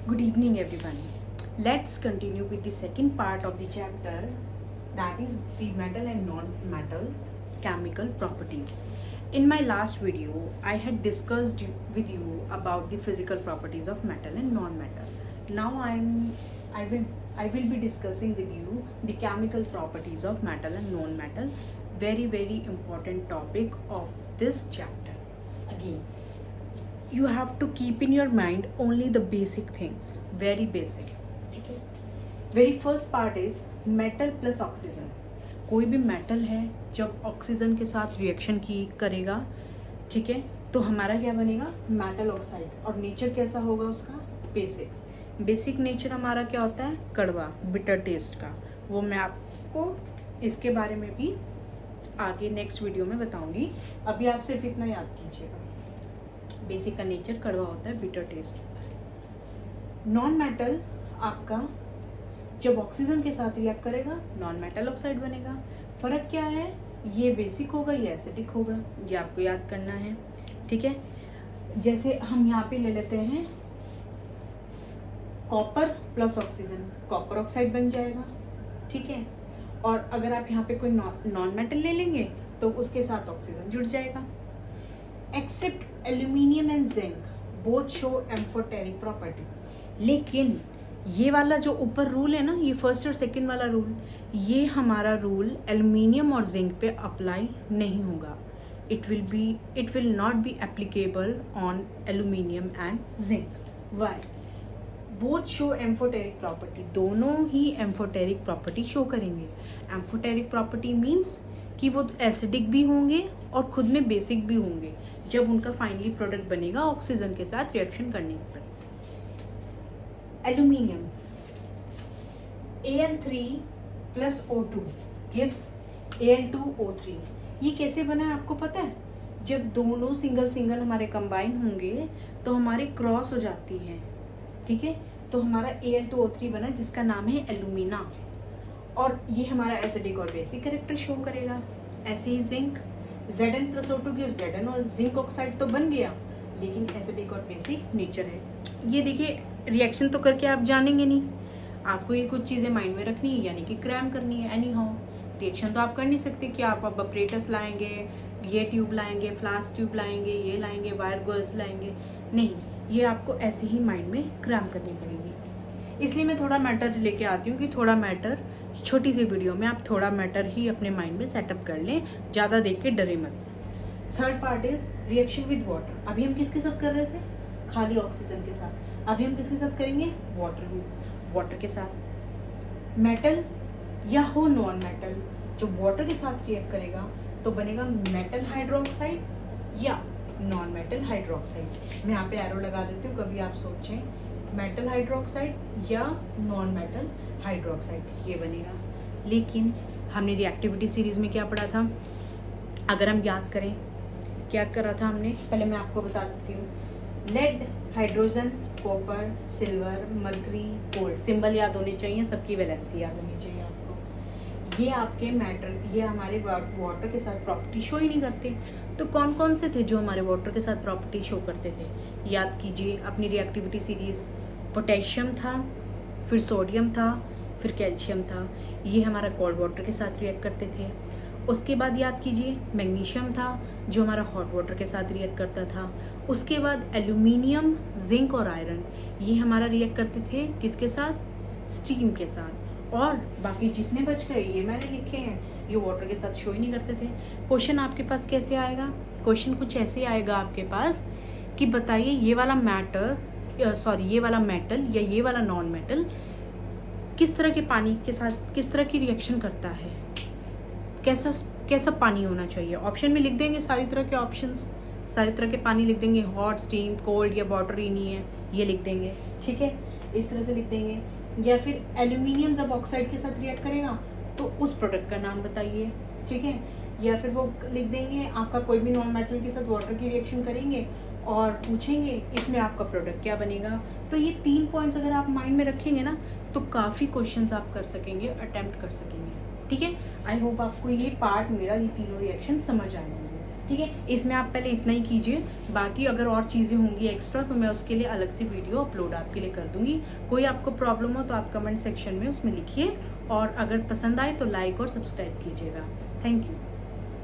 Good evening, everyone. Let's continue with the second part of the chapter, that is the metal and non-metal chemical properties. In my last video, I had discussed with you about the physical properties of metal and non-metal. Now I will be discussing with you the chemical properties of metal and non-metal. Very important topic of this chapter. Again, you have to keep in your mind only the basic things, very basic. ठीक है. Very first part is metal plus oxygen. कोई भी metal है जब oxygen के साथ reaction की करेगा, ठीक है, तो हमारा क्या बनेगा, मेटल ऑक्साइड. और नेचर कैसा होगा उसका, बेसिक. बेसिक नेचर हमारा क्या होता है, कड़वा, बिटर टेस्ट का. वो मैं आपको इसके बारे में भी आगे नेक्स्ट वीडियो में बताऊंगी. अभी आप सिर्फ इतना याद कीजिएगा, बेसिक का नेचर कड़वा होता है, बिटर टेस्ट होता है. नॉन मेटल आपका जब ऑक्सीजन के साथ रिएक्ट करेगा नॉन मेटल ऑक्साइड बनेगा. फर्क क्या है, ये बेसिक होगा, ये एसिडिक होगा, ये आपको याद करना है. ठीक है, जैसे हम यहाँ पे ले लेते हैं copper plus oxygen, copper oxide बन जाएगा. ठीक है, और अगर आप यहाँ पे कोई नॉन मेटल ले लेंगे तो उसके साथ ऑक्सीजन जुड़ जाएगा. Except aluminium and zinc both show amphoteric property. लेकिन ये वाला जो ऊपर रूल है ना, ये फर्स्ट और सेकंड वाला रूल, ये हमारा रूल एल्यूमिनियम और जिंक पे अप्लाई नहीं होगा. It will not be applicable on aluminium and zinc. Why? Both show amphoteric property, दोनों ही एम्फोटेरिक प्रॉपर्टी शो करेंगे. एम्फोटेरिक प्रॉपर्टी मीन्स कि वो एसिडिक भी होंगे और खुद में बेसिक भी होंगे जब उनका फाइनली प्रोडक्ट बनेगा ऑक्सीजन के साथ रिएक्शन करने पर. Aluminium Al3 plus O2 gives Al2O3. ये कैसे बना है आपको पता है? जब दोनों सिंगल हमारे कंबाइन होंगे तो हमारे क्रॉस हो जाती हैं. ठीक है, तो हमारा Al2O3 बना जिसका नाम है एल्यूमिना. और ये हमारा एसिडिक और बेसिक कैरेक्टर शो करेगा. ऐसे ही zinc Zn plus O2 gives Zn, और जिंक ऑक्साइड तो बन गया लेकिन एसिडिक और बेसिक नेचर है. ये देखिए, रिएक्शन तो करके आप जानेंगे नहीं, आपको ये कुछ चीज़ें माइंड में रखनी है, यानी कि क्रैम करनी है. एनी हाउ रिएक्शन तो आप कर नहीं सकते कि आप अब अपरेटस लाएंगे, ये ट्यूब लाएंगे, फ्लास्क ट्यूब लाएंगे, ये लाएंगे, वायर गर्ल्स लाएंगे, नहीं, ये आपको ऐसे ही माइंड में क्रैम करनी पड़ेगी. इसलिए मैं थोड़ा मैटर लेके आती हूँ कि थोड़ा मैटर, छोटी सी वीडियो में आप थोड़ा मैटर ही अपने माइंड में सेटअप कर लें, ज़्यादा देख के डरे मत. Third part is reaction with water. अभी हम किसके साथ कर रहे थे, खाली ऑक्सीजन के साथ. अभी हम किसके साथ करेंगे, वाटर के साथ. मेटल या हो नॉन मेटल, जो वाटर के साथ रिएक्ट करेगा तो बनेगा मेटल हाइड्रोक्साइड या नॉन मेटल हाइड्रोक्साइड. मैं यहाँ पे एरो लगा देती हूँ, कभी आप सोचें मेटल हाइड्रोक्साइड या नॉन मेटल हाइड्रोक्साइड, ये बनेगा. लेकिन हमने रिएक्टिविटी सीरीज में क्या पढ़ा था, अगर हम याद करें क्या करा था हमने, पहले मैं आपको बता देती हूँ. Lead, hydrogen, copper, silver, mercury, gold. Symbol याद होने चाहिए, सबकी वैलेंसी याद होनी चाहिए आपको. ये आपके मैटर, ये हमारे वाटर के साथ प्रॉपर्टी शो ही नहीं करते. तो कौन कौन से थे जो हमारे वाटर के साथ प्रॉपर्टी शो करते थे, याद कीजिए अपनी रिएक्टिविटी सीरीज. पोटेशियम था, फिर सोडियम था, फिर कैल्शियम था, ये हमारा कोल्ड वाटर के साथ रिएक्ट करते थे. उसके बाद याद कीजिए मैग्नीशियम था जो हमारा हॉट वाटर के साथ रिएक्ट करता था. उसके बाद एल्यूमिनियम, जिंक और आयरन, ये हमारा रिएक्ट करते थे किसके साथ, स्टीम के साथ. और बाकी जितने बच गए ये मैंने लिखे हैं, ये वाटर के साथ शो ही नहीं करते थे. क्वेश्चन आपके पास कैसे आएगा, क्वेश्चन कुछ ऐसे आएगा आपके पास कि बताइए ये वाला ये वाला मेटल या ये वाला नॉन मेटल किस तरह के पानी के साथ किस तरह की रिएक्शन करता है, कैसा पानी होना चाहिए. ऑप्शन में लिख देंगे सारी तरह के ऑप्शंस, सारी तरह के पानी लिख देंगे, हॉट, स्टीम, कोल्ड या वाटर ही नहीं है, ये लिख देंगे. ठीक है, इस तरह से लिख देंगे. या फिर एल्यूमिनियम जब ऑक्साइड के साथ रिएक्ट करेगा तो उस प्रोडक्ट का नाम बताइए. ठीक है, या फिर वो लिख देंगे आपका कोई भी नॉन मेटल के साथ वाटर की रिएक्शन करेंगे और पूछेंगे इसमें आपका प्रोडक्ट क्या बनेगा. तो ये 3 पॉइंट्स अगर आप माइंड में रखेंगे ना तो काफ़ी क्वेश्चंस आप कर सकेंगे, अटेम्प्ट कर सकेंगे. ठीक है, आई होप आपको ये पार्ट मेरा, ये तीनों रिएक्शन समझ आए होंगे. ठीक है, इसमें आप पहले इतना ही कीजिए, बाकी अगर और चीज़ें होंगी एक्स्ट्रा तो मैं उसके लिए अलग से वीडियो अपलोड आपके लिए कर दूंगी। कोई आपको प्रॉब्लम हो तो आप कमेंट सेक्शन में उसमें लिखिए, और अगर पसंद आए तो लाइक और सब्सक्राइब कीजिएगा। Thank you.